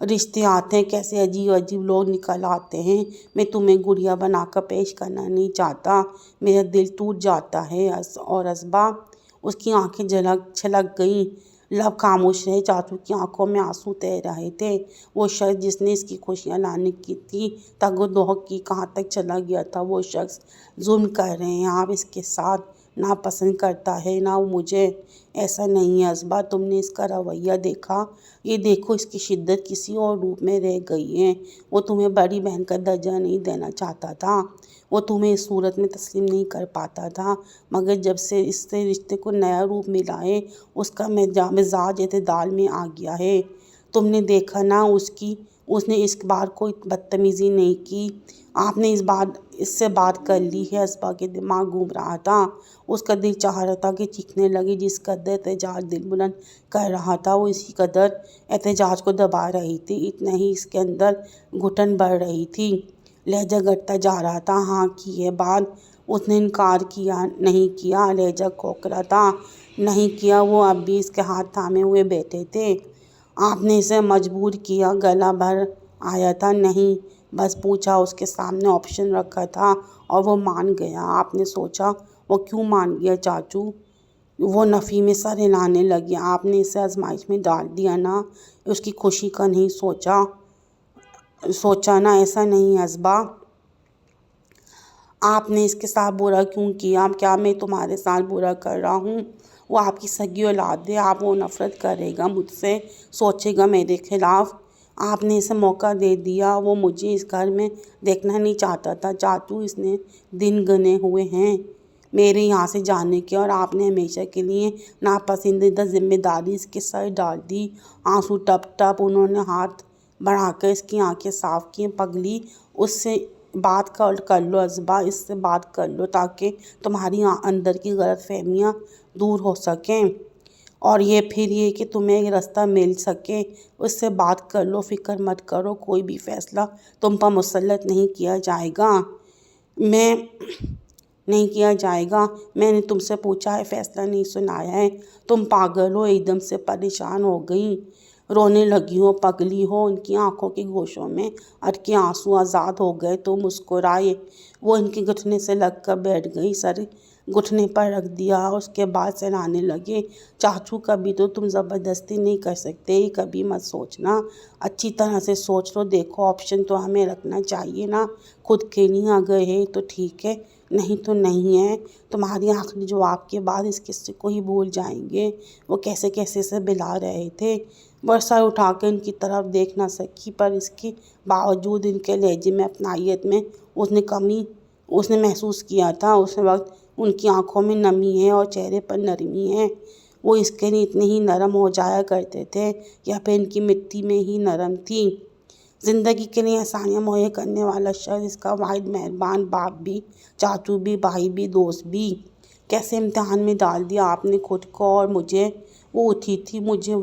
رشتے آتے ہیں کیسے عجیب عجیب لوگ نکل آتے ہیں۔ میں تمہیں گڑیا بنا کر پیش کرنا نہیں چاہتا، میرا دل ٹوٹ جاتا ہے۔ اور اسبا، اس کی آنکھیں چھلک گئیں، لب خاموش رہے۔ چاچو کی آنکھوں میں آنسو تیر رہے تھے۔ وہ شخص جس نے اس کی خوشیاں لانے کی تھی تگ و دو کی کہاں تک چلا گیا تھا۔ وہ شخص ظلم کر رہے ہیں آپ اس کے ساتھ، ناپسند کرتا ہے نہ وہ مجھے۔ ایسا نہیں ہے اسبا، تم نے اس کا رویہ دیکھا، یہ دیکھو اس کی شدت کسی اور روپ میں رہ گئی ہے۔ وہ تمہیں بڑی بہن کا درجہ نہیں دینا چاہتا تھا، وہ تمہیں اس صورت میں تسلیم نہیں کر پاتا تھا، مگر جب سے اس سے رشتے کو نیا روپ ملا ہے اس کا مزاج اعتدال میں آ گیا ہے۔ تم نے دیکھا نا اس نے اس بار کوئی بدتمیزی نہیں کی۔ آپ نے اس سے بات کر لی ہے۔ اسبا کے دماغ گھوم رہا تھا، اس کا دل چاہ رہا تھا کہ چیخنے لگے۔ جس قدر احتجاج دل بلند کر رہا تھا وہ اسی قدر احتجاج کو دبا رہی تھی، اتنا ہی اس کے اندر گھٹن بڑھ رہی تھی، لہجہ گھٹتا جا رہا تھا۔ ہاں کی ہے بات، اس نے انکار نہیں کیا، لہجہ کھوکھلا تھا۔ نہیں کیا، وہ اب بھی اس کے ہاتھ تھامے ہوئے بیٹھے تھے۔ آپ نے اسے مجبور کیا، گلا بھر آیا تھا؟ نہیں، بس پوچھا، اس کے سامنے آپشن رکھا تھا اور وہ مان گیا۔ آپ نے سوچا وہ کیوں مان گیا چاچو؟ وہ نفی میں سر ہلانے لگی۔ آپ نے اسے آزمائش میں ڈال دیا نا، اس کی خوشی کا نہیں سوچا نا؟ ایسا نہیں اسبا، آپ نے اس کے ساتھ برا کیوں کیا؟ کیا میں تمہارے ساتھ برا کر رہا ہوں؟ وہ آپ کی سگی اولاد ہے، آپ وہ نفرت کرے گا مجھ سے، سوچے گا میرے خلاف۔ آپ نے اسے موقع دے دیا، وہ مجھے اس گھر میں دیکھنا نہیں چاہتا تھا چاچو، اس نے دن گنے ہوئے ہیں میرے یہاں سے جانے کے، اور آپ نے ہمیشہ کے لیے ناپسندیدہ ذمہ داری اس کے سر ڈال دی۔ آنسو ٹپ ٹپ، انہوں نے ہاتھ بڑھا کر اس کی آنکھیں صاف کی۔ پگلی، اس سے بات کر لو اسبا، اس سے بات کر لو تاکہ تمہاری اندر کی غلط فہمیاں دور ہو سکیں، اور پھر یہ کہ تمہیں ایک راستہ مل سکے۔ اس سے بات کر لو، فکر مت کرو، کوئی بھی فیصلہ تم پر مسلط نہیں کیا جائے گا۔ میں نے تم سے پوچھا ہے، فیصلہ نہیں سنایا ہے۔ تم پاگل ہو؟ ایک دم سے پریشان ہو گئیں، رونے لگی ہو، پگلی ہو۔ ان کی آنکھوں کے گوشوں میں اٹکے آنسو آزاد ہو گئے تو مسکرائے۔ وہ ان کے گھٹنے سے لگ کر بیٹھ گئی، سر گھٹنے پر رکھ دیا، اس کے بعد سہلانے لگے۔ چاچو، کبھی تو تم زبردستی نہیں کر سکتے، کبھی مت سوچنا، اچھی طرح سے سوچ لو، دیکھو آپشن تو ہمیں رکھنا چاہیے نا، خود کے لیے اگر ہے تو ٹھیک ہے، نہیں تو نہیں ہے۔ تمہاری آخری جواب کے بعد اس قصے کو ہی بھول جائیں گے۔ وہ کیسے کیسے سے بلا رہے تھے، وہ سر اٹھا کر ان کی طرف دیکھ نہ سکی، پر اس کے باوجود ان کے لہجے میں، اپنائیت میں اس نے محسوس کیا تھا۔ اس وقت ان کی آنکھوں میں نمی ہے اور چہرے پر نرمی ہے، وہ اس کے لیے اتنے ہی نرم ہو جایا کرتے تھے یا پھر ان کی مٹی میں ہی نرم تھی۔ زندگی کے لیے آسانیاں مہیا کرنے والا شخص، اس کا واحد مہربان باپ بھی، چاچو بھی، بھائی بھی، دوست بھی، کیسے امتحان میں ڈال دیا آپ نے خود کو اور مجھے۔ وہ اٹھی تھی، مجھے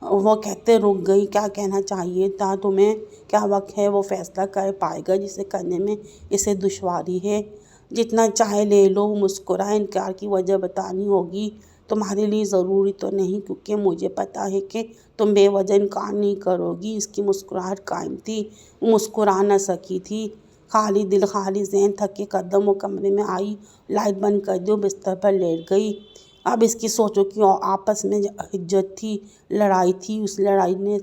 وہ کہتے رک گئی، کیا کہنا چاہیے تھا تمہیں؟ کیا وقت ہے وہ فیصلہ کر پائے گا جسے کرنے میں اسے دشواری ہے؟ جتنا چاہے لے لو، وہ مسکرائے۔ انکار کی وجہ بتانی ہوگی تمہارے لیے ضروری تو نہیں، کیونکہ مجھے پتہ ہے کہ تم بے وجہ انکار نہیں کرو گی۔ اس کی مسکراہٹ قائم تھی، وہ مسکرا نہ سکی تھی۔ خالی دل، خالی ذہن، تھکے قدم وہ کمرے میں آئی، لائٹ بند کر دی، بستر پر لیٹ گئی۔ اب اس کی سوچوں کی آپس میں حجت تھی، لڑائی تھی، اس لڑائی نے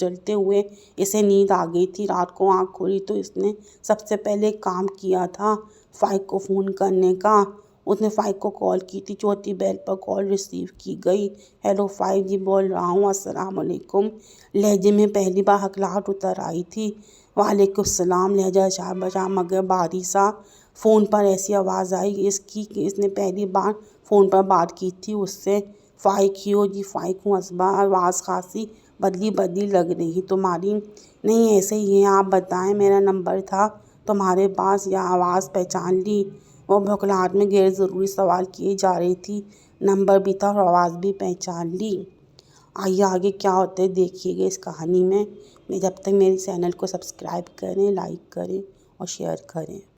جلتے ہوئے اسے نیند آ گئی تھی۔ رات کو آنکھ کھولی تو اس نے سب سے پہلے کام کیا تھا فائق کو فون کرنے کا۔ اس نے فائق کو کال کی تھی، چوتھی بیل پر کال ریسیو کی گئی۔ ہیلو فائق جی بول رہا ہوں، السلام علیکم۔ لہجے میں پہلی بار ہکلاہٹ اتر آئی تھی۔ وعلیکم السلام، لہجہ شاہ بشاہ مگر بھاری سا۔ فون پر ایسی آواز آئی اس کی کہ اس نے پہلی بار فون پر بات کی تھی اس سے۔ فائق ہی ہو؟ جی فائق ہوں اسبا، آواز خاصی بدلی لگ رہی تمہاری۔ نہیں ایسے ہی ہے، آپ بتائیں، میرا نمبر تھا تمہارے پاس یا آواز پہچان لی؟ وہ بھکلاہٹ میں غیر ضروری سوال کیے جا رہی تھی۔ نمبر بھی تھا اور آواز بھی پہچان لی۔ آئیے آگے کیا ہوتا ہے دیکھیے گا اس کہانی میں۔ جب تک میرے چینل کو سبسکرائب کریں، لائک کریں اور شیئر کریں۔